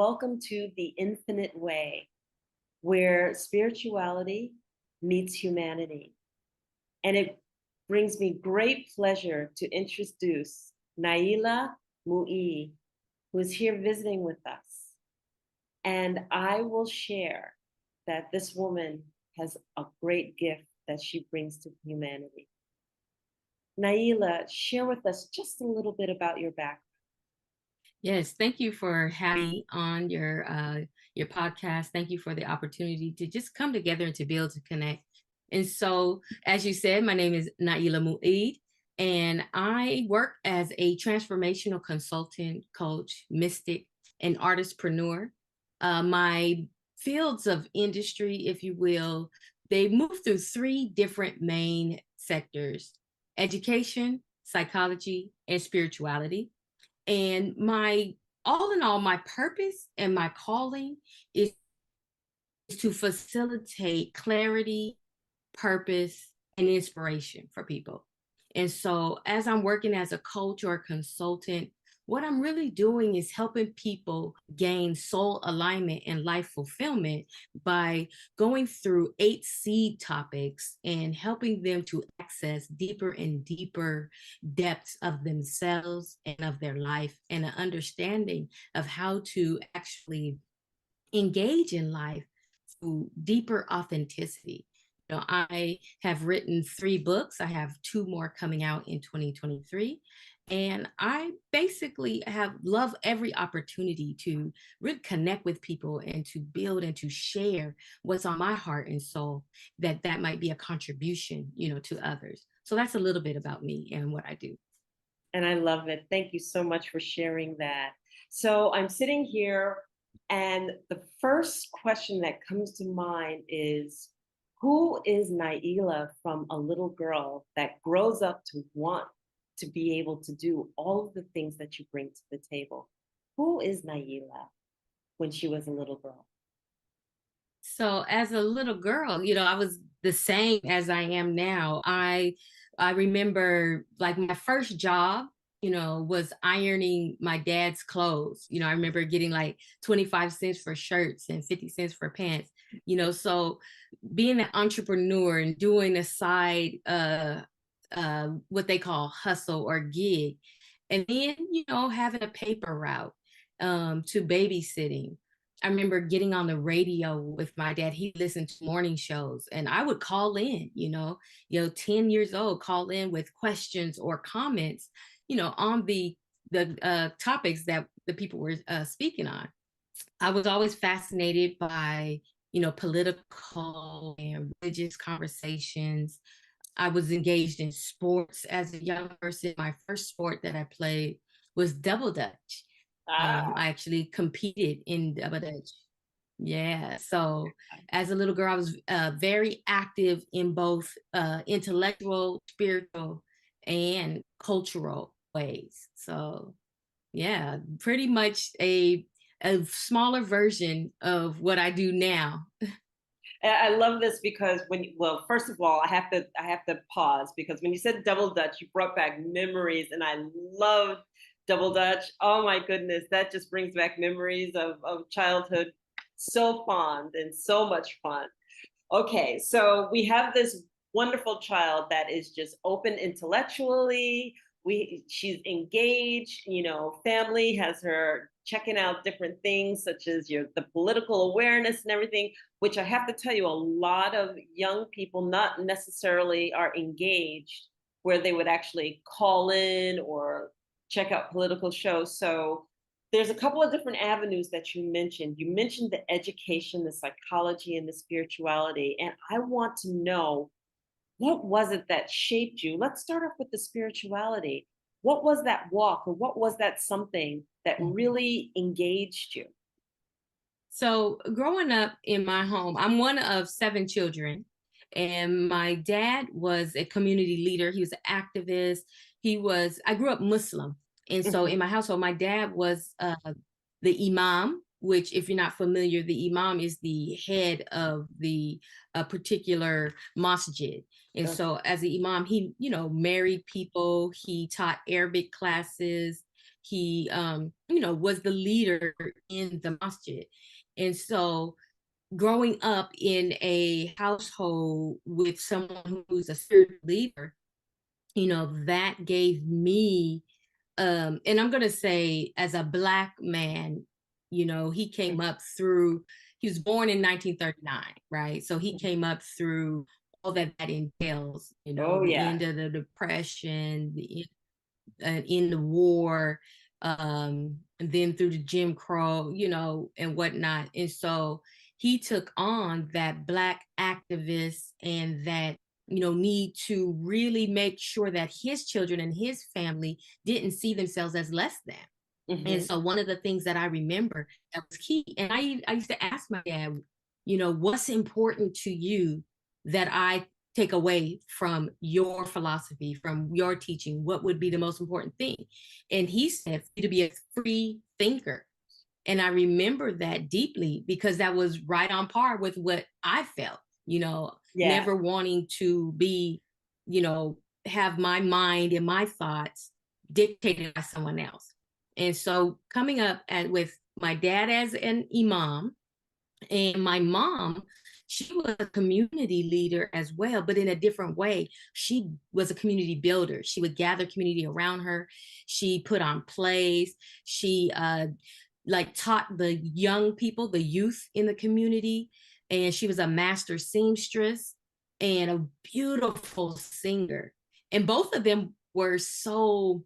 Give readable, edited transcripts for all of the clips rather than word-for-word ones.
welcome to The Infinite Way, where spirituality meets humanity. And it brings me great pleasure to introduce Naila Mui, who is here visiting with us. And I will share that this woman has a great gift that she brings to humanity. Naila, share with us just a little bit about your background. Yes, thank you for having me on your podcast. Thank you for the opportunity to just come together and to be able to connect. And so, as you said, my name is Naila Mueid, and I work as a transformational consultant, coach, mystic, and artistpreneur. My fields of industry, if you will, they move through three different main sectors: education, psychology, and spirituality. And my all in all, my purpose and my calling is to facilitate clarity, purpose, and inspiration for people. And so, as I'm working as a coach or a consultant, what I'm really doing is helping people gain soul alignment and life fulfillment by going through 8 seed topics and helping them to access deeper and deeper depths of themselves and of their life, and an understanding of how to actually engage in life through deeper authenticity. I have written 3 books. I have 2 more coming out in 2023. And I basically have love every opportunity to really connect with people and to build and to share what's on my heart and soul, that might be a contribution, to others. So that's a little bit about me and what I do. And I love it. Thank you so much for sharing that. So I'm sitting here, and the first question that comes to mind is, who is Naila from a little girl that grows up to want to be able to do all of the things that you bring to the table? Who is Naila when she was a little girl? So as a little girl, I was the same as I am now. I remember like my first job, was ironing my dad's clothes. I remember getting like 25 cents for shirts and 50 cents for pants. So being an entrepreneur and doing a side what they call hustle or gig, and then having a paper route to babysitting. I remember getting on the radio with my dad. He listened to morning shows, and I would call in, 10 years old, call in with questions or comments, on the topics that the people were speaking on. I was always fascinated by, political and religious conversations. I was engaged in sports as a young person. My first sport that I played was double dutch. Ah, I actually competed in double dutch. Yeah. So as a little girl, I was very active in both intellectual, spiritual, and cultural ways. So yeah, pretty much a smaller version of what I do now. I love this because well, first of all, I have to pause because when you said double dutch, you brought back memories, and I love double dutch. Oh my goodness, that just brings back memories of childhood. So fond and so much fun. Okay, so we have this wonderful child that is just open intellectually. She's engaged, family has her checking out different things such as the political awareness and everything, which I have to tell you, a lot of young people not necessarily are engaged where they would actually call in or check out political shows. So there's a couple of different avenues that you mentioned. You mentioned the education, the psychology, and the spirituality. And I want to know, what was it that shaped you? Let's start off with the spirituality. What was that walk, or what was that something that Mhm. really engaged you? So growing up in my home, I'm one of 7 children, and my dad was a community leader. He was an activist. I grew up Muslim. And so Mhm. in my household, my dad was the imam, which, if you're not familiar, the imam is the head of the particular masjid. And so, as the imam, he, married people. He taught Arabic classes. he was the leader in the masjid. And so growing up in a household with someone who's a spiritual leader, that gave me, and I'm going to say as a Black man, he came up through, he was born in 1939, right? So he came up through all that entails, Oh the yeah. end of the Depression, in the war, and then through the Jim Crow, and whatnot. And so he took on that Black activist and that, need to really make sure that his children and his family didn't see themselves as less than. And Hmm. so one of the things that I remember that was key, and I used to ask my dad, what's important to you that I take away from your philosophy, from your teaching? What would be the most important thing? And he said, to be a free thinker. And I remember that deeply because that was right on par with what I felt, Yeah. never wanting to be, you know, have my mind and my thoughts dictated by someone else. And so coming up with my dad as an imam and my mom, she was a community leader as well, but in a different way. She was a community builder. She would gather community around her. She put on plays. She like taught the young people, the youth in the community. And she was a master seamstress and a beautiful singer. And both of them were so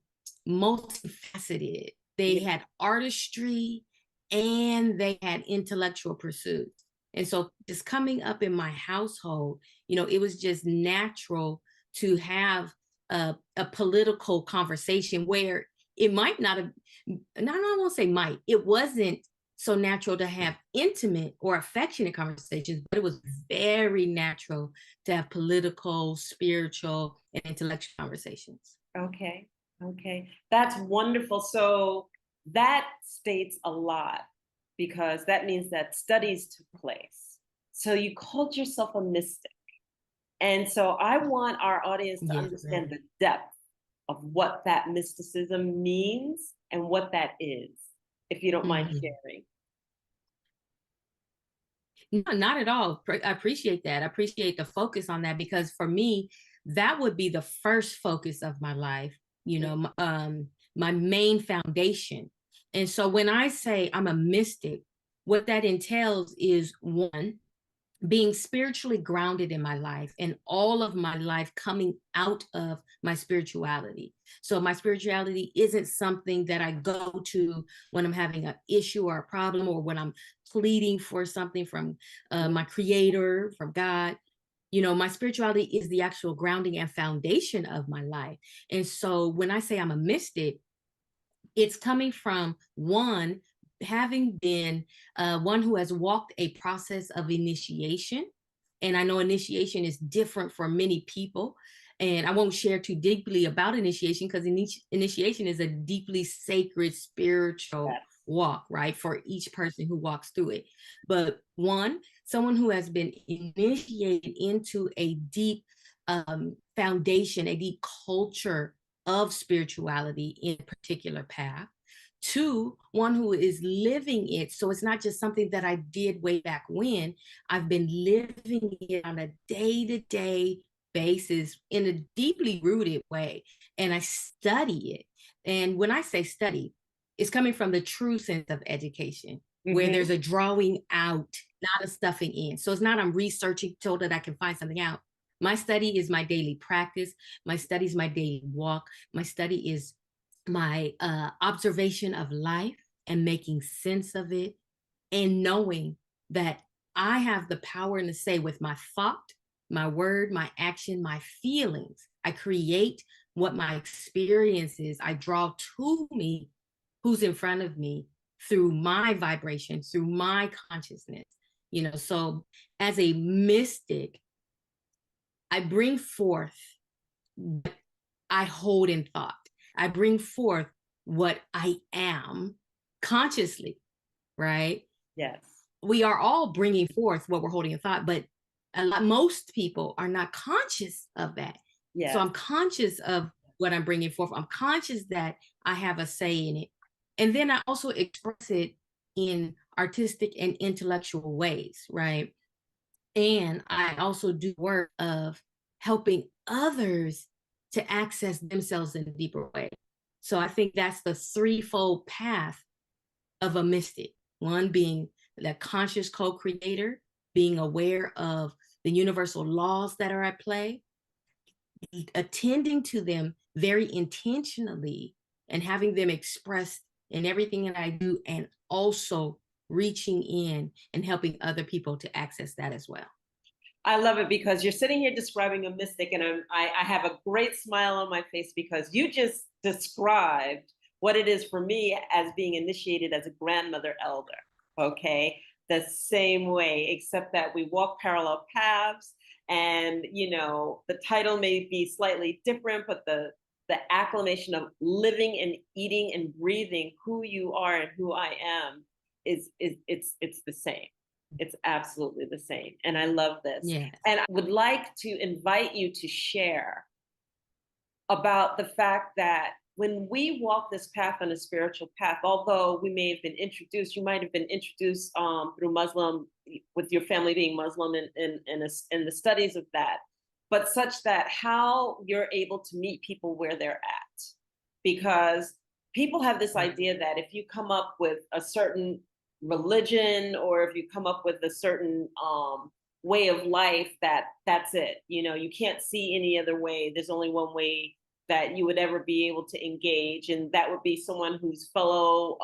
multifaceted. They Yeah. had artistry and they had intellectual pursuits. And so just coming up in my household, it was just natural to have a political conversation where it might not have, not I won't say might, it wasn't so natural to have intimate or affectionate conversations, but it was very natural to have political, spiritual, and intellectual conversations. Okay. Okay. That's wonderful. So that states a lot because that means that studies took place. So you called yourself a mystic. And so I want our audience to Yes, understand ma'am. the depth of what that mysticism means and what that is, if you don't mind Mhm. sharing. No, not at all. I appreciate that. I appreciate the focus on that because for me, that would be the first focus of my life, my main foundation. And so when I say I'm a mystic, what that entails is one, being spiritually grounded in my life and all of my life coming out of my spirituality. So my spirituality isn't something that I go to when I'm having an issue or a problem or when I'm pleading for something from my creator, from God. My spirituality is the actual grounding and foundation of my life. And so when I say I'm a mystic, it's coming from one, having been one who has walked a process of initiation. And I know initiation is different for many people. And I won't share too deeply about initiation because initiation is a deeply sacred spiritual Yes. walk, right? For each person who walks through it. But one, someone who has been initiated into a deep foundation, a deep culture of spirituality in a particular path. Two, one who is living it. So it's not just something that I did way back when. I've been living it on a day to day basis in a deeply rooted way. And I study it. And when I say study, it's coming from the true sense of education, where Hmm. there's a drawing out, not a stuffing in. So it's not I'm researching so that I can find something out. My study is my daily practice. My study is my daily walk. My study is my observation of life and making sense of it and knowing that I have the power and the say with my thought, my word, my action, my feelings. I create what my experience is. I draw to me who's in front of me through my vibration, through my consciousness. So as a mystic, I bring forth what I hold in thought. I bring forth what I am consciously, right? Yes. We are all bringing forth what we're holding in thought, but most people are not conscious of that. So Yes. I'm conscious of what I'm bringing forth. I'm conscious that I have a say in it. And then I also express it in artistic and intellectual ways, right? And I also do work of helping others to access themselves in a deeper way. So I think that's the threefold path of a mystic. One being the conscious co-creator, being aware of the universal laws that are at play, attending to them very intentionally and having them expressed in everything that I do, and also reaching in and helping other people to access that as well. I love it because you're sitting here describing a mystic, and I have a great smile on my face because you just described what it is for me as being initiated as a grandmother elder. Okay. The same way, except that we walk parallel paths, and the title may be slightly different, but the acclamation of living and eating and breathing who you are and who I am is it's the same. It's absolutely the same. And I love this. Yes. And I would like to invite you to share about the fact that when we walk this path on a spiritual path, although we may have been introduced, you might have been introduced through Muslim, with your family being Muslim, and the studies of that, but such that how you're able to meet people where they're at. Because people have this idea that if you come up with a certain religion, or if you come up with a certain way of life, that's it. You can't see any other way. There's only one way that you would ever be able to engage, and that would be someone who's fellow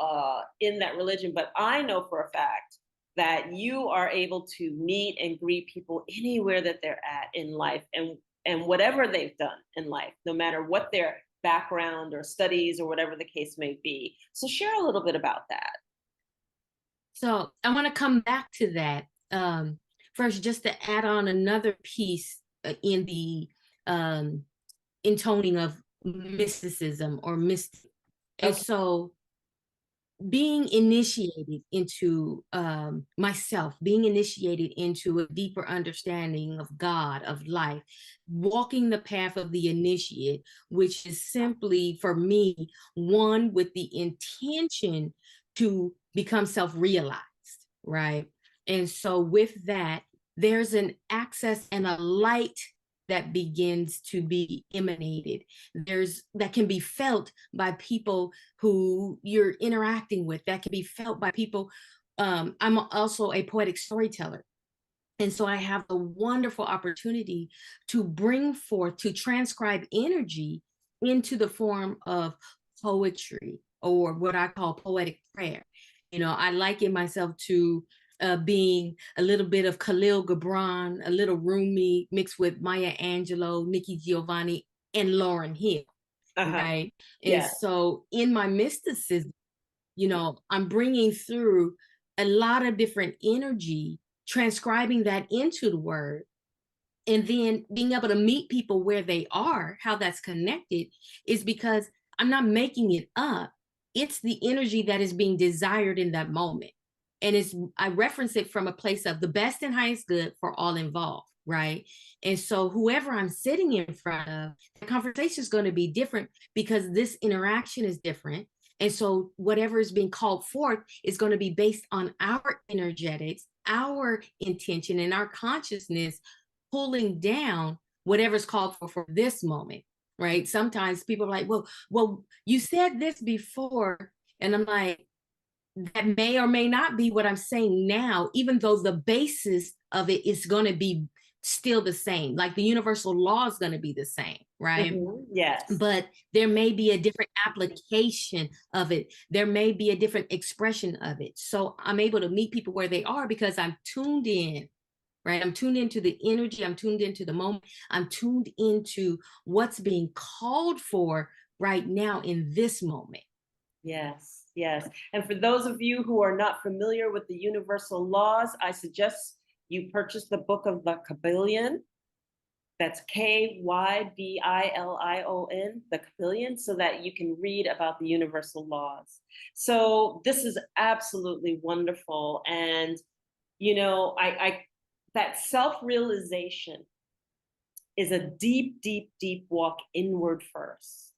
in that religion. But I know for a fact that you are able to meet and greet people anywhere that they're at in life, and whatever they've done in life, no matter what their background or studies or whatever the case may be. So share a little bit about that. So I want to come back to that. First, just to add on another piece in the intoning of mysticism or mystic. And Okay. so being initiated into myself, being initiated into a deeper understanding of God, of life, walking the path of the initiate, which is simply for me, one with the intention to become self-realized, right? And so with that, there's an access and a light that begins to be emanated. There's that can be felt by people who you're interacting with, that can be felt by people. I'm also a poetic storyteller. And so I have the wonderful opportunity to bring forth, to transcribe energy into the form of poetry, or what I call poetic prayer. I liken myself to being a little bit of Khalil Gibran, a little Rumi mixed with Maya Angelou, Nikki Giovanni, and Lauryn Hill, Uh-huh. right? And Yeah. so in my mysticism, I'm bringing through a lot of different energy, transcribing that into the word, and then being able to meet people where they are. How that's connected is because I'm not making it up. It's the energy that is being desired in that moment. And I reference it from a place of the best and highest good for all involved, right? And so whoever I'm sitting in front of, the conversation is going to be different because this interaction is different. And so whatever is being called forth is going to be based on our energetics, our intention, and our consciousness pulling down whatever's called for this moment, right? Sometimes people are like, well, you said this before. And I'm like, that may or may not be what I'm saying now, even though the basis of it is going to be still the same. Like the universal law is going to be the same, right? Yes. But there may be a different application of it. There may be a different expression of it. So I'm able to meet people where they are because I'm tuned in, right? I'm tuned into the energy. I'm tuned into the moment. I'm tuned into what's being called for right now in this moment. Yes, yes. And for those of you who are not familiar with the universal laws, I suggest you purchase the book of the Kybalion. That's Kybalion, the Kybalion, so that you can read about the universal laws. So this is absolutely wonderful. And I that self-realization is a deep, deep, deep walk inward first.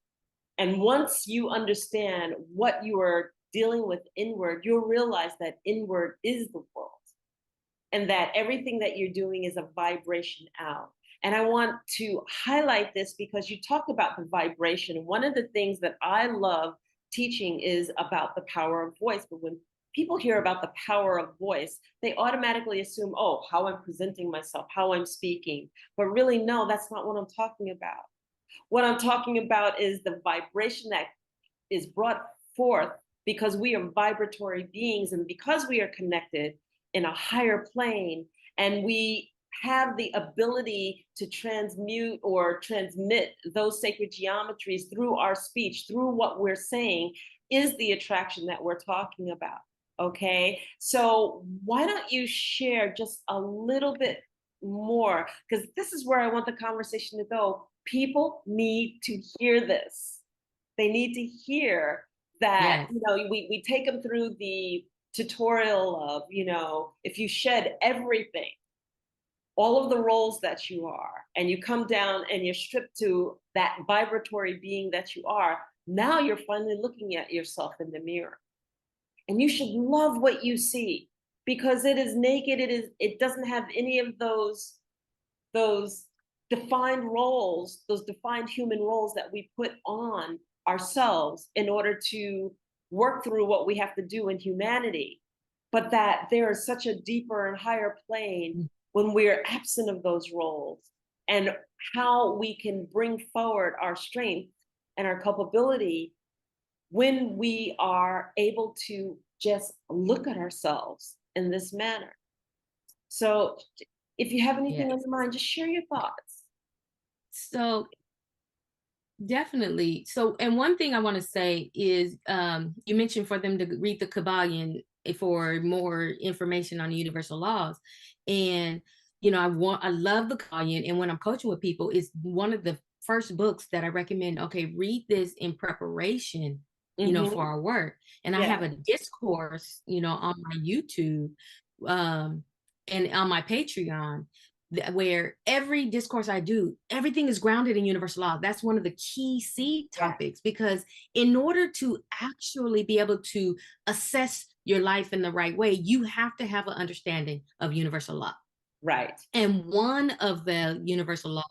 And once you understand what you are dealing with inward, you'll realize that inward is the world and that everything that you're doing is a vibration out. And I want to highlight this because you talked about the vibration. One of the things that I love teaching is about the power of voice. But when people hear about the power of voice, they automatically assume, oh, how I'm presenting myself, how I'm speaking. But really, no, that's not what I'm talking about. What I'm talking about is the vibration that is brought forth because we are vibratory beings and because we are connected in a higher plane and we have the ability to transmute or transmit those sacred geometries through our speech, through what we're saying, is the attraction that we're talking about. Okay, so why don't you share just a little bit more? Because this is where I want the conversation to go. People need to hear this. They need to hear that, Yes. we take them through the tutorial of, if you shed everything, all of the roles that you are, and you come down and you're stripped to that vibratory being that you are, now you're finally looking at yourself in the mirror. And you should love what you see because it is naked, it doesn't have any of those defined roles, those defined human roles that we put on ourselves in order to work through what we have to do in humanity, but that there is such a deeper and higher plane when we're absent of those roles and how we can bring forward our strength and our culpability when we are able to just look at ourselves in this manner. So if you have anything Yes. on your mind, just share your thoughts. So definitely. So, and one thing I want to say is, you mentioned for them to read the Kabbalion for more information on the universal laws, and I love the Kabbalion, and when I'm coaching with people, it's one of the first books that I recommend. Okay, read this in preparation, for our work. And I have Yeah, a discourse, on my YouTube, um, and on my Patreon where every discourse I do, everything is grounded in universal law. That's one of the key seed yeah, topics, because in order to actually be able to assess your life in the right way, you have to have an understanding of universal law. right. And one of the universal laws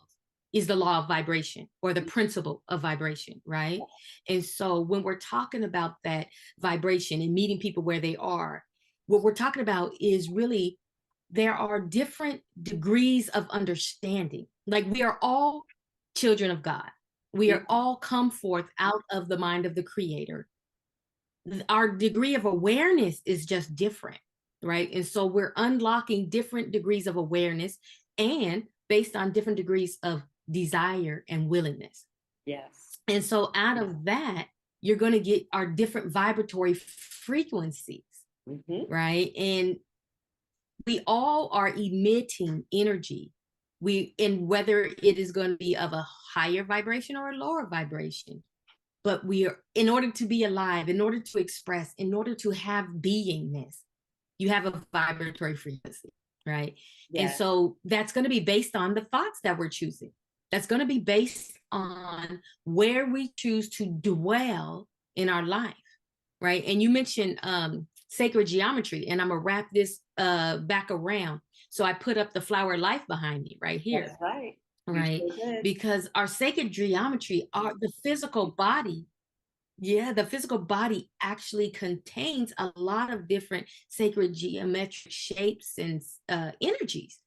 is the law of vibration, or the principle of vibration, right? And so when we're talking about that vibration and meeting people where they are, what we're talking about is really there are different degrees of understanding. Like, we are all children of God. We are all come forth out of the mind of the Creator. Our degree of awareness is just different, right? And so we're unlocking different degrees of awareness, and based on different degrees of desire and willingness. Yes. And so out of that, you're going to get our different vibratory frequencies, right? And we all are emitting energy. And whether it is going to be of a higher vibration or a lower vibration, but we are, in order to be alive, in order to express, in order to have beingness, you have a vibratory frequency, right? And Yeah. so that's going to be based on the thoughts that we're choosing. That's going to be based on where we choose to dwell in our life, right? And you mentioned sacred geometry, and I'm gonna wrap this back around. So I put up the flower life behind me right here. That's right. Right, because our sacred geometry, are the physical body. Yeah, the physical body actually contains a lot of different sacred geometric shapes and energies.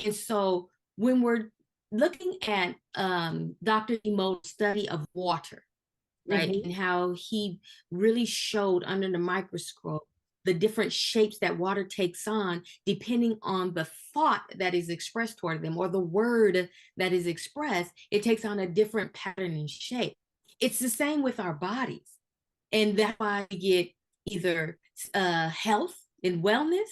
And so when we're looking at Dr. Emo's study of water, right, and how he really showed under the microscope the different shapes that water takes on depending on the thought that is expressed toward them, or the word that is expressed, it takes on a different pattern and shape. It's the same with our bodies. And that's why we get either health and wellness,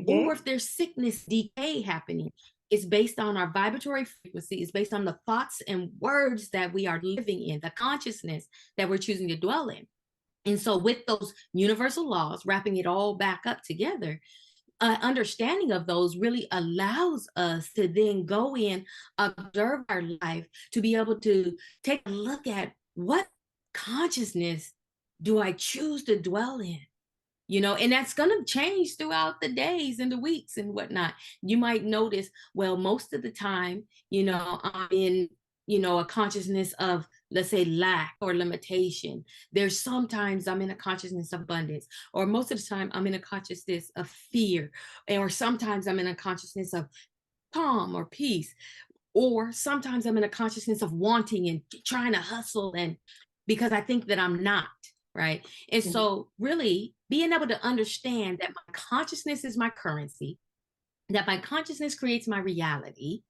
or if there's sickness, decay happening. It's based on our vibratory frequency. It's based on the thoughts and words that we are living in, the consciousness that we're choosing to dwell in. And so with those universal laws, wrapping it all back up together, understanding of those really allows us to then go in, observe our life, to be able to take a look at what consciousness do I choose to dwell in? And that's going to change throughout the days and the weeks and whatnot. You might notice, well, most of the time, I'm in, a consciousness of, let's say, lack or limitation. There's sometimes I'm in a consciousness of abundance, or most of the time I'm in a consciousness of fear, or sometimes I'm in a consciousness of calm or peace, or sometimes I'm in a consciousness of wanting and trying to hustle, and because I think that I'm not, right? And Mhm. so really being able to understand that my consciousness is my currency, that my consciousness creates my reality,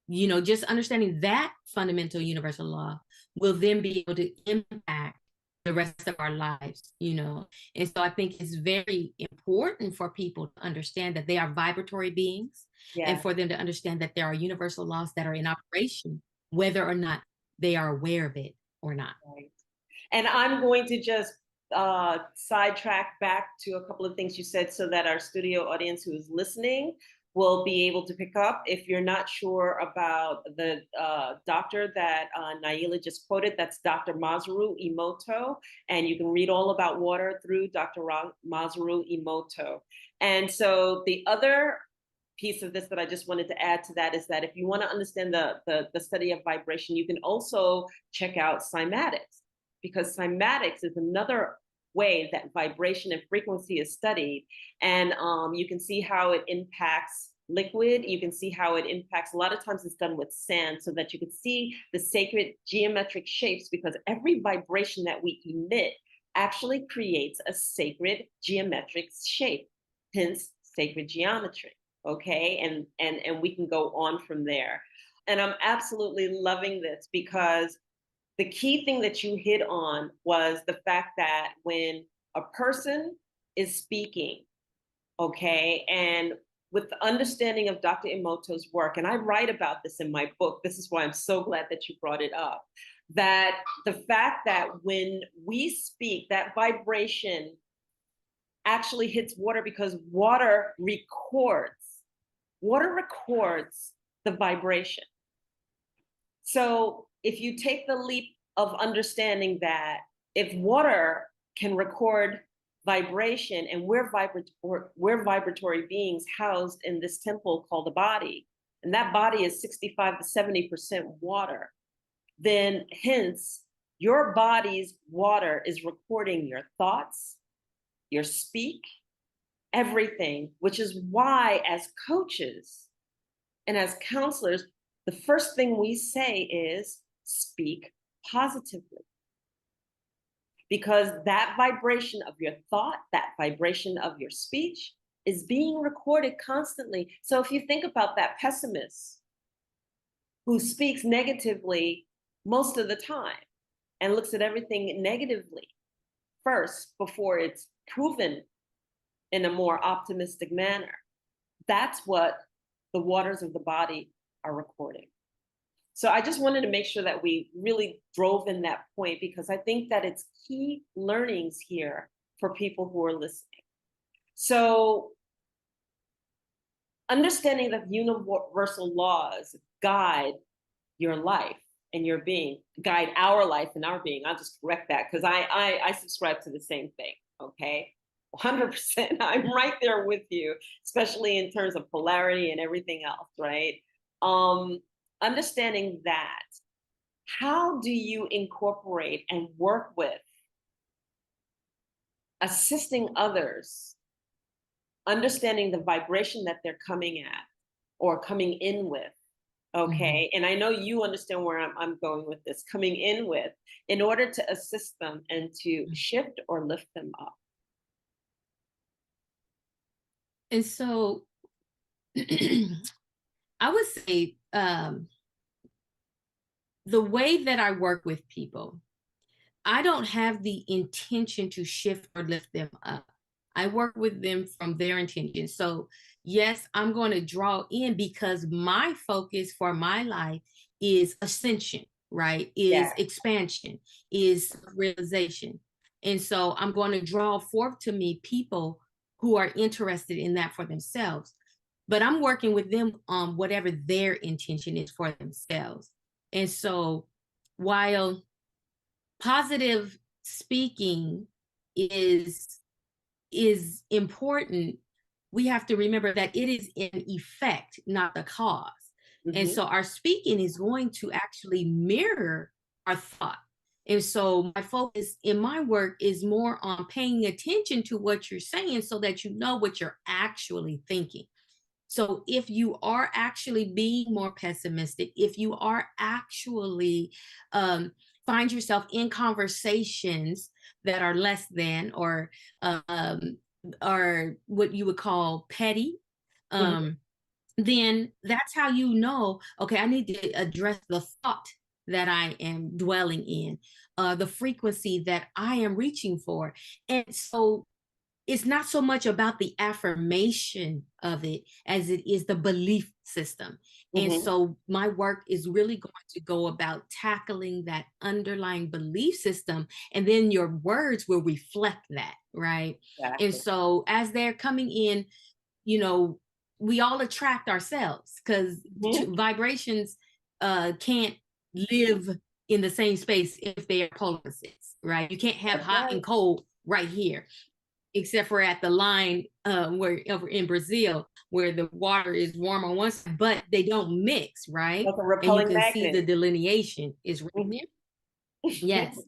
just understanding that fundamental universal law will then be able to impact the rest of our lives. And so I think it's very important for people to understand that they are vibratory beings, and Yeah. for them to understand that there are universal laws that are in operation, whether or not they are aware of it or not. Right. And I'm going to just sidetrack back to a couple of things you said so that our studio audience who is listening will be able to pick up. If you're not sure about the doctor that Naila just quoted, that's Dr. Masaru Emoto. And you can read all about water through Dr. Masaru Emoto. And so the other piece of this that I just wanted to add to that is that if you want to understand the study of vibration, you can also check out cymatics, because cymatics is another way that vibration and frequency is studied. And you can see how it impacts liquid. You can see how it impacts, a lot of times it's done with sand so that you can see the sacred geometric shapes, because every vibration that we emit actually creates a sacred geometric shape, hence sacred geometry. Okay. And we can go on from there. And I'm absolutely loving this because the key thing that you hit on was the fact that when a person is speaking, okay, and with the understanding of Dr. Emoto's work, and I write about this in my book, this is why I'm so glad that you brought it up, that the fact that when we speak, that vibration actually hits water, because water records the vibration. So if you take the leap of understanding that if water can record vibration, and we're vibratory beings housed in this temple called the body, and that body is 65 to 70% water, then hence your body's water is recording your thoughts, your speak, everything, which is why as coaches and as counselors, the first thing we say is speak positively. Because that vibration of your thought, that vibration of your speech is being recorded constantly. So if you think about that pessimist who speaks negatively most of the time and looks at everything negatively first before it's proven in a more optimistic manner, that's what the waters of the body are recording. So I just wanted to make sure that we really drove in that point, because I think that it's key learnings here for people who are listening. So understanding that universal laws guide your life and your being, guide our life and our being. I'll just correct that because I subscribe to the same thing. Okay. 100%. I'm right there with you, especially in terms of polarity and everything else, right? Understanding that, how do you incorporate and work with assisting others, understanding the vibration that they're coming at or coming in with? Mhm. Okay. And I know you understand where I'm going with this, coming in with, in order to assist them and to shift or lift them up. And so I would say the way that I work with people, I don't have the intention to shift or lift them up. I work with them from their intention. So, yes, I'm going to draw in because my focus for my life is ascension, right? Is Yeah. expansion, is realization. And so I'm going to draw forth to me people who are interested in that for themselves. But I'm working with them on whatever their intention is for themselves. And so while positive speaking is important, we have to remember that it is an effect, not the cause. And so our speaking is going to actually mirror our thought. And so my focus in my work is more on paying attention to what you're saying so that you know what you're actually thinking. So if you are actually being more pessimistic, if you are actually find yourself in conversations that are less than um, or what you would call petty, then that's how you know, okay, I need to address the thought that I am dwelling in, the frequency that I am reaching for. And so it's not so much about the affirmation of it as it is the belief system. And so my work is really going to go about tackling that underlying belief system, and then your words will reflect that, right? Exactly. And so as they're coming in, you know, we all attract ourselves because vibrations can't live in the same space if they are polar opposites, right? You can't have hot and cold right here, except for at the line where over in Brazil, where the water is warm on one side, but they don't mix, right? Like a And you repelling can see the magnet. delineation is right there. Yes.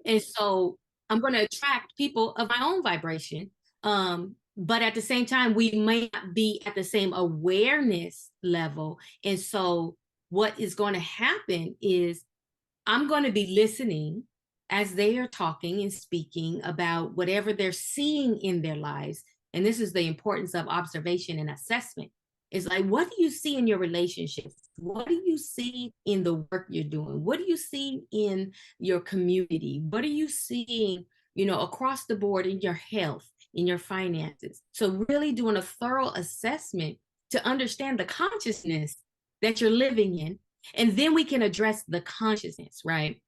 And so I'm going to attract people of my own vibration. But at the same time, we may not be at the same awareness level. And so what is going to happen is I'm going to be listening as they are talking and speaking about whatever they're seeing in their lives. And this is the importance of observation and assessment. It's like, what do you see in your relationships? What do you see in the work you're doing? What do you see in your community? What are you seeing, you know, across the board in your health, in your finances? So really doing a thorough assessment to understand the consciousness that you're living in, and then we can address the consciousness, right?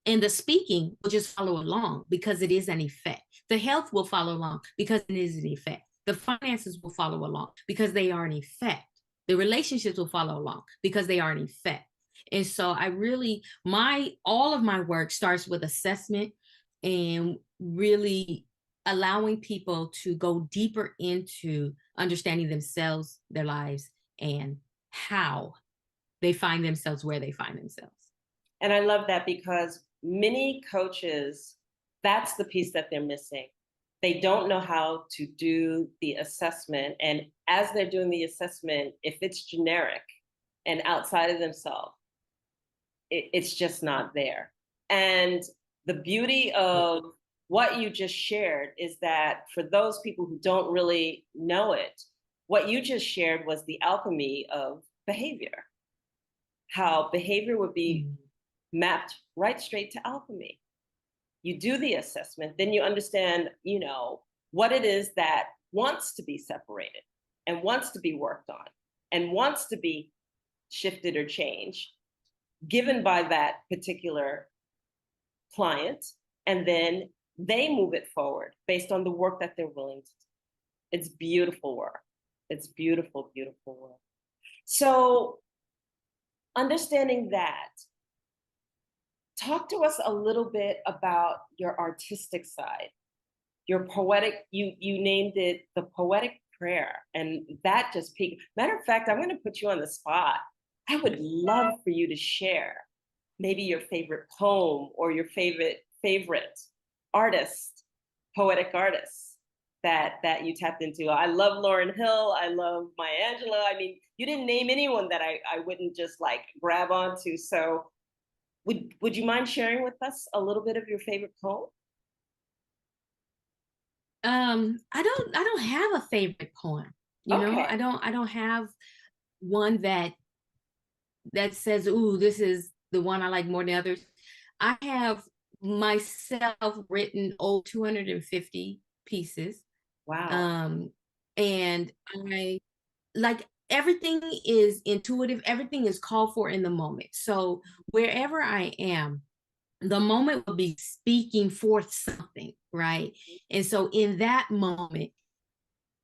And the speaking will just follow along because it is an effect. The health will follow along because it is an effect. The finances will follow along because they are an effect. The relationships will follow along because they are an effect. And so I really, all of my work starts with assessment and really allowing people to go deeper into understanding themselves, their lives, and how they find themselves where they find themselves. And I love that because many coaches, that's the piece that they're missing. They don't know how to do the assessment. And as they're doing the assessment, if it's generic and outside of themselves, it's just not there. And the beauty of what you just shared is that for those people who don't really know it, what you just shared was the alchemy of behavior, how behavior would be mapped right straight to alchemy. You do the assessment, then you understand, you know, what it is that wants to be separated and wants to be worked on and wants to be shifted or changed, given by that particular client. And then they move it forward based on the work that they're willing to do. It's beautiful work. It's beautiful, beautiful work. So understanding that, talk to us a little bit about your artistic side, your poetic, you named it the poetic prayer, and that just piqued. Matter of fact, I'm going to put you on the spot. I would love for you to share maybe your favorite poem or your favorite artist, poetic artist that you tapped into. I love Lauryn Hill. I love Maya Angelou. I mean, you didn't name anyone that I wouldn't just like grab onto. So would you mind sharing with us a little bit of your favorite poem? I don't have a favorite poem. You know, Okay. I don't have one that says, "Ooh, this is the one I like more than others." I have myself written 250 pieces. Wow. Um, and I like everything is intuitive, everything is called for in the moment. So wherever I am, the moment will be speaking forth something, right? And so in that moment,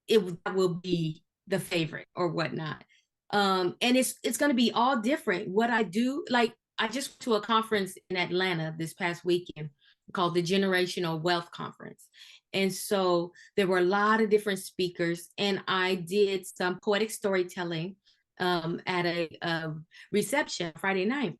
that will be the favorite or whatnot. And it's going to be all different. What I do, like I just went to a conference in Atlanta this past weekend called the Generational Wealth Conference. And so there were a lot of different speakers, and I did some poetic storytelling at a reception Friday night.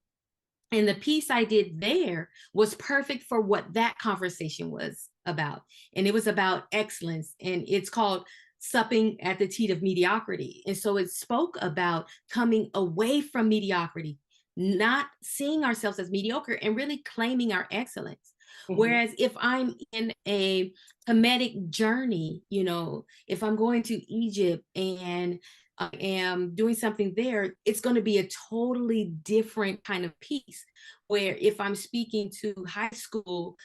And the piece I did there was perfect for what that conversation was about. And it was about excellence. And it's called Supping at the Teat of Mediocrity. And so it spoke about coming away from mediocrity, not seeing ourselves as mediocre and really claiming our excellence. Whereas if I'm in a comedic journey, you know, if I'm going to Egypt and I am doing something there, it's going to be a totally different kind of piece. Where if I'm speaking to high school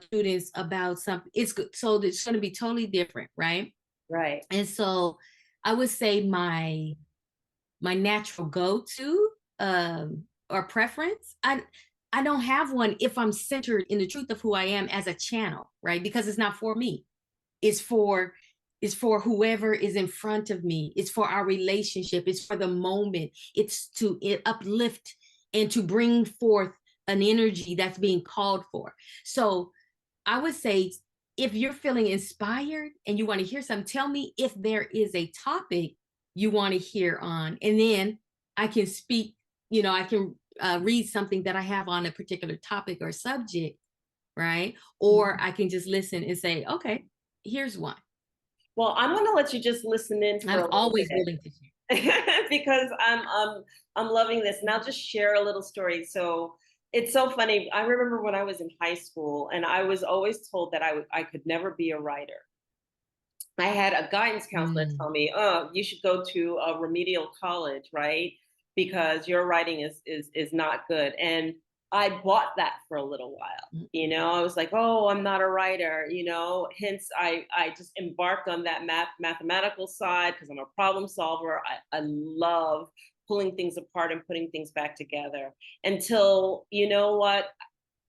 students about something, so it's going to be totally different, right? Right. And so I would say my natural go-to or preference, I don't have one if I'm centered in the truth of who I am as a channel, right? Because it's not for me. It's for whoever is in front of me. It's for our relationship. It's for the moment. It's to uplift and to bring forth an energy that's being called for. So I would say if you're feeling inspired and you want to hear something, tell me if there is a topic you want to hear on. And then I can speak, you know, I can read something that I have on a particular topic or subject, right? Or I can just listen and say, okay, here's one. Well, I'm going to let you just listen in for a I'm little always bit willing to share. because I'm loving this. And I'll just share a little story. So it's so funny. I remember when I was in high school, and I was always told that I could never be a writer. I had a guidance counselor Mm. tell me, "Oh, you should go to a remedial college, right? Because your writing is not good." And I bought that for a little while. Mm. You know, I was like, "Oh, I'm not a writer." You know, hence I just embarked on that mathematical side because I'm a problem solver. I love pulling things apart and putting things back together. Until you know what,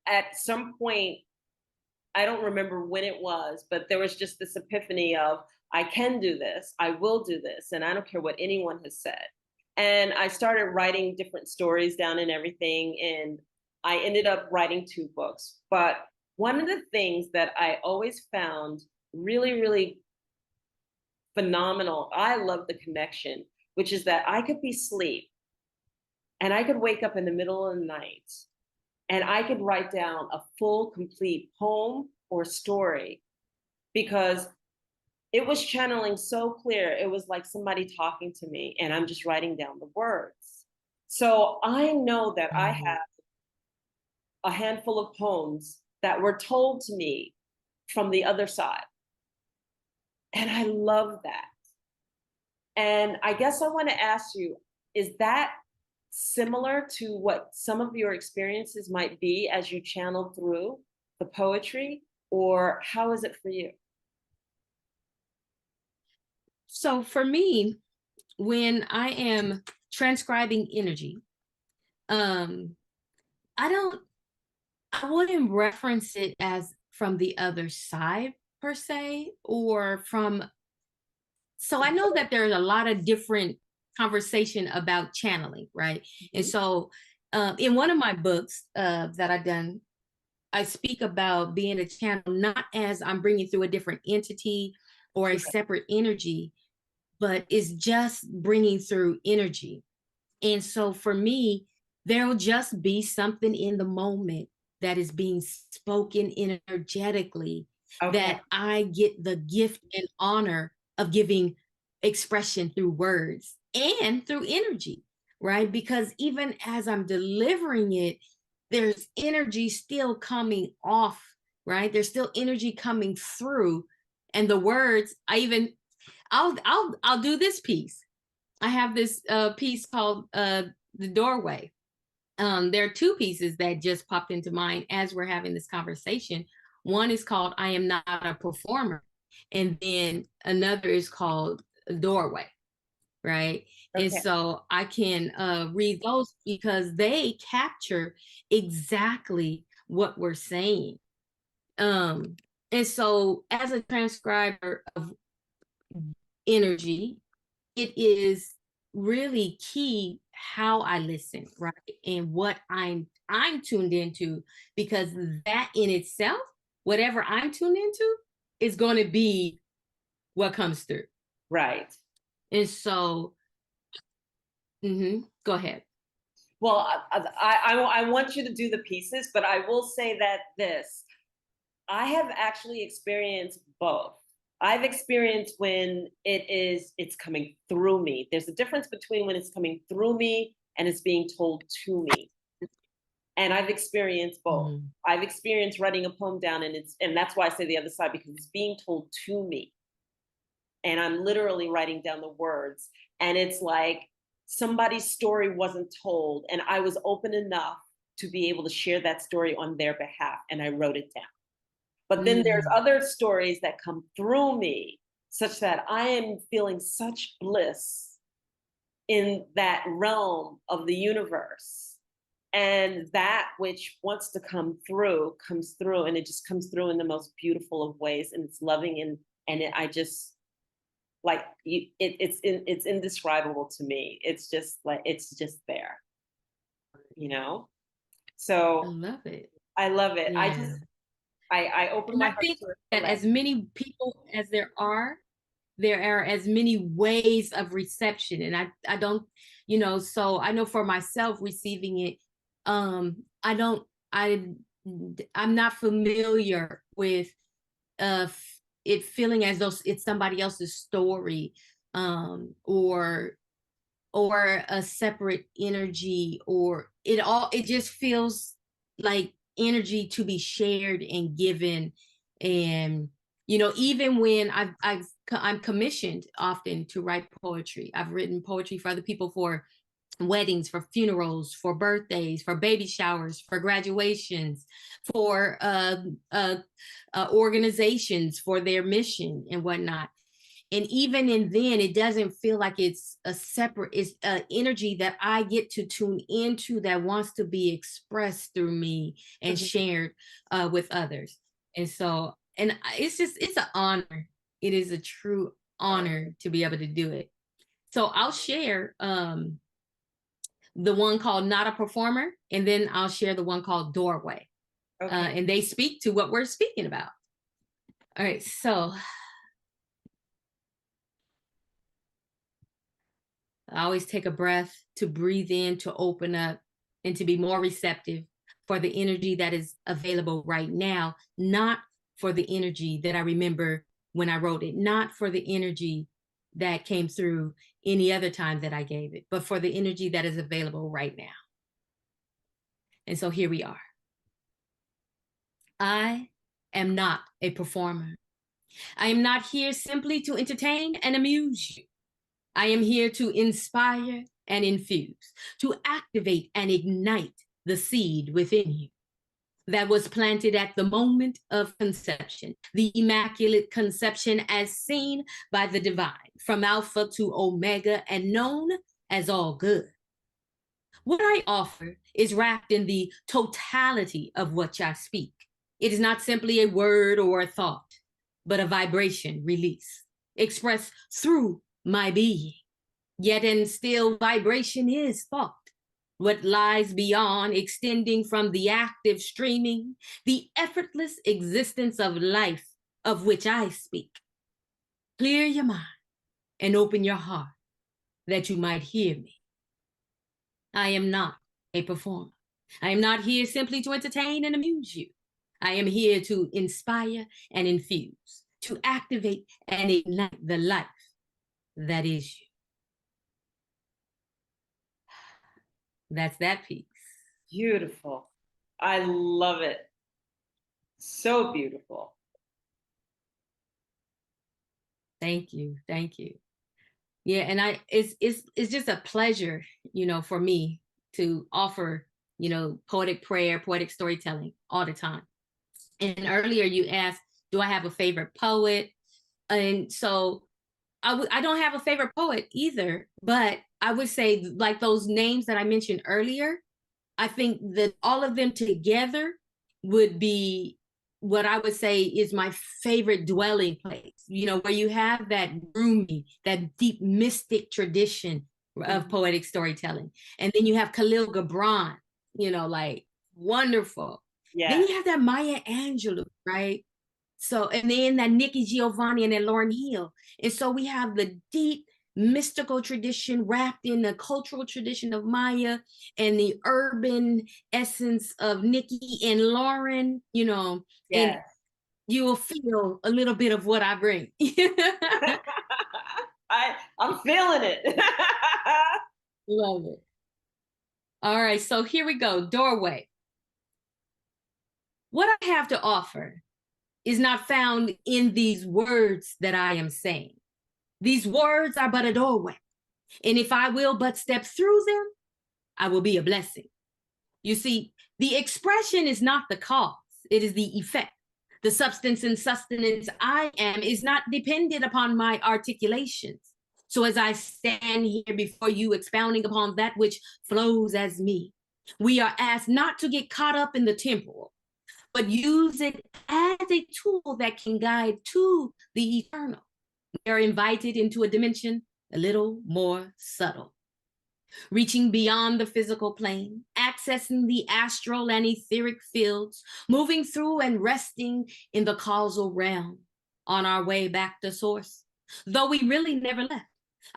at some point I don't remember when it was, but there was just this epiphany of I can do this, I will do this, and I don't care what anyone has said. And I started writing different stories down and everything, and I ended up writing 2 books. But one of the things that I always found really, really phenomenal, I love the connection, which is that I could be asleep and I could wake up in the middle of the night and I could write down a full, complete poem or story because it was channeling so clear. It was like somebody talking to me, and I'm just writing down the words. So I know that I Mhm. have a handful of poems that were told to me from the other side. And I love that. And I guess I want to ask you, is that similar to what some of your experiences might be as you channel through the poetry, or how is it for you? So for me, when I am transcribing energy, um, I don't, I wouldn't reference it as from the other side per se, or from, so I know that there's a lot of different conversation about channeling, right? And Mhm. so in one of my books that I've done, I speak about being a channel, not as I'm bringing through a different entity or a Right. separate energy, but it's just bringing through energy. And so for me, there'll just be something in the moment that is being spoken energetically Okay. that I get the gift and honor of giving expression through words and through energy, right? Because even as I'm delivering it, there's energy still coming off, right? There's still energy coming through. And the words, I'll do this piece. I have this piece called The Doorway. There are 2 pieces that just popped into mind as we're having this conversation. One is called I Am Not a Performer, and then another is called Doorway, right? And Okay. so I can read those because they capture exactly what we're saying. Um, and so as a transcriber of energy, it is really key how I listen, right? And what I'm tuned into, because that in itself, whatever I'm tuned into, is going to be what comes through. Right. And so, go ahead. Well, I want you to do the pieces, but I will say that I have actually experienced both. I've experienced when it's coming through me. There's a difference between when it's coming through me and it's being told to me. And I've experienced both. Mhm. I've experienced writing a poem down and that's why I say the other side, because it's being told to me. And I'm literally writing down the words. And it's like somebody's story wasn't told, and I was open enough to be able to share that story on their behalf, and I wrote it down. But then there's Mm. other stories that come through me, such that I am feeling such bliss in that realm of the universe. And that which wants to come through comes through, and it just comes through in the most beautiful of ways, and it's loving, I just like it's indescribable to me. It's just like it's just there, you know. I So love it. I love it. Yeah. I open And my I heart think to it that as many people as there are as many ways of reception. And I don't, so I know for myself receiving it, I don't, I'm not familiar with it feeling as though it's somebody else's story, or a separate energy, or it just feels like energy to be shared and given. And even when I'm commissioned often to write poetry. I've written poetry for other people, for weddings, for funerals, for birthdays, for baby showers, for graduations, for organizations, for their mission and whatnot. And even in then, it doesn't feel like it's it's energy that I get to tune into, that wants to be expressed through me and Mhm. shared with others. And so, and it's an honor. It is a true honor to be able to do it. So I'll share the one called Not a Performer, and then I'll share the one called Doorway. Okay. And they speak to what we're speaking about. All right, so I always take a breath to breathe in, to open up, and to be more receptive for the energy that is available right now, not for the energy that I remember when I wrote it, not for the energy that came through any other time that I gave it, but for the energy that is available right now. And so here we are. I am not a performer. I am not here simply to entertain and amuse you. I am here to inspire and infuse, to activate and ignite the seed within you that was planted at the moment of conception, the immaculate conception as seen by the divine, from Alpha to Omega and known as all good. What I offer is wrapped in the totality of what I speak. It is not simply a word or a thought, but a vibration release, expressed through my being. Yet and still, vibration is thought. What lies beyond, extending from the active streaming, the effortless existence of life of which I speak. Clear your mind and open your heart that you might hear me. I am not a performer. I am not here simply to entertain and amuse you. I am here to inspire and infuse, to activate and ignite the life that is you. That's that piece. Beautiful. I love it. So beautiful. Thank you. Thank you. Yeah, and it's just a pleasure, for me to offer, poetic prayer, poetic storytelling all the time. And earlier you asked, do I have a favorite poet? And so I don't have a favorite poet either, but I would say, like those names that I mentioned earlier, I think that all of them together would be what I would say is my favorite dwelling place, you know, where you have that roomy, that deep mystic tradition of Mhm. poetic storytelling. And then you have Khalil Gibran, you know, like wonderful. Then Yes, you have that Maya Angelou, right? So, and then that Nikki Giovanni and then Lauryn Hill. And so we have the deep mystical tradition wrapped in the cultural tradition of Maya and the urban essence of Nikki and Lauren, you know, and yes. you will feel a little bit of what I bring. I'm feeling it. Love it. All right, so here we go. Doorway. What I have to offer is not found in these words that I am saying. These words are but a doorway. And if I will but step through them, I will be a blessing. You see, the expression is not the cause, it is the effect. The substance and sustenance I am is not dependent upon my articulations. So as I stand here before you, expounding upon that which flows as me, we are asked not to get caught up in the temporal, but use it as a tool that can guide to the eternal. We are invited into a dimension a little more subtle, reaching beyond the physical plane, accessing the astral and etheric fields, moving through and resting in the causal realm on our way back to source. Though we really never left,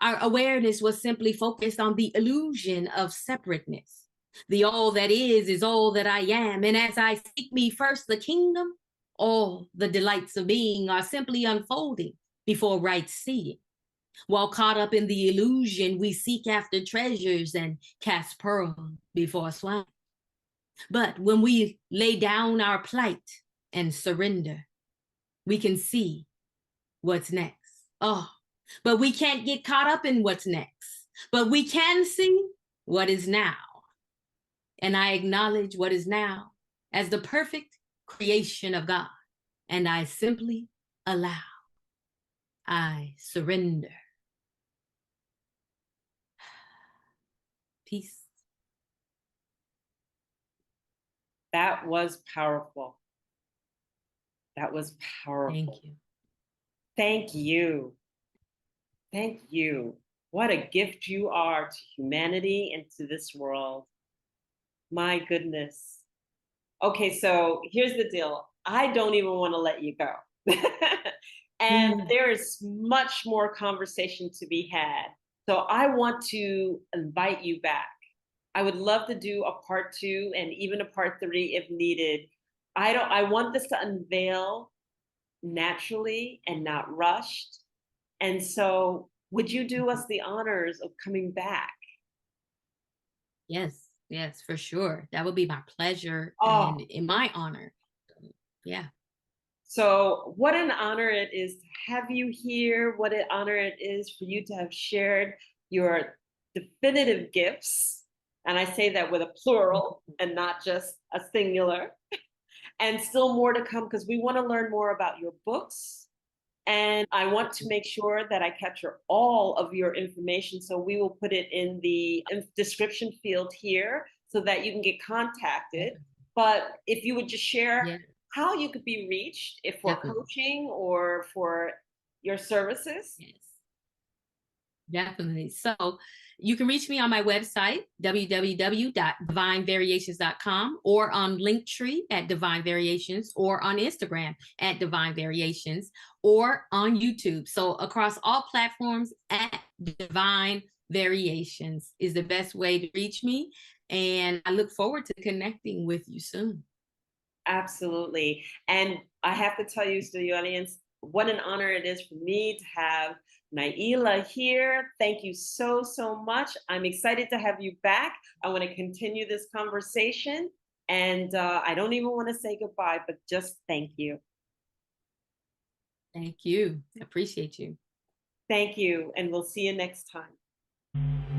our awareness was simply focused on the illusion of separateness. The all that is all that I am. And as I seek me first the kingdom, all the delights of being are simply unfolding before right seeing. While caught up in the illusion, we seek after treasures and cast pearls before swine. But when we lay down our plight and surrender, we can see what's next. Oh, but we can't get caught up in what's next. But we can see what is now. And I acknowledge what is now as the perfect creation of God. And I simply allow. I surrender. Peace. That was powerful. That was Thank powerful. you. Thank you. Thank you. What a gift you are to humanity and to this world. My goodness. Okay, so here's the deal. I don't even want to let you go. And Mm. there is much more conversation to be had. So I want to invite you back. I would love to do a part two and even a part three if needed. I want this to unveil naturally and not rushed. And so would you do us the honors of coming back? Yes, yes, for sure. That would be my pleasure and Oh, in my honor. Yeah. so what an honor it is to have you here. What an honor it is for you to have shared your definitive gifts. And I say that with a plural and not just a singular. And still more to come because we want to learn more about your books. And I want to make sure that I capture all of your information. So we will put it in the description field here so that you can get contacted. But if you would just share Yeah, how you could be reached if for definitely. coaching or for your services. Yes, definitely. So you can reach me on my website, www.divinevariations.com, or on Linktree at Divine Variations, or on Instagram at Divine Variations, or on YouTube. So across all platforms at Divine Variations is the best way to reach me. And I look forward to connecting with you soon. Absolutely. And I have to tell you, to the audience, what an honor it is for me to have Naila here. Thank you so, so much. I'm excited to have you back. I want to continue this conversation. And I don't even want to say goodbye, but just thank you. Thank you. I appreciate you. Thank you. And we'll see you next time.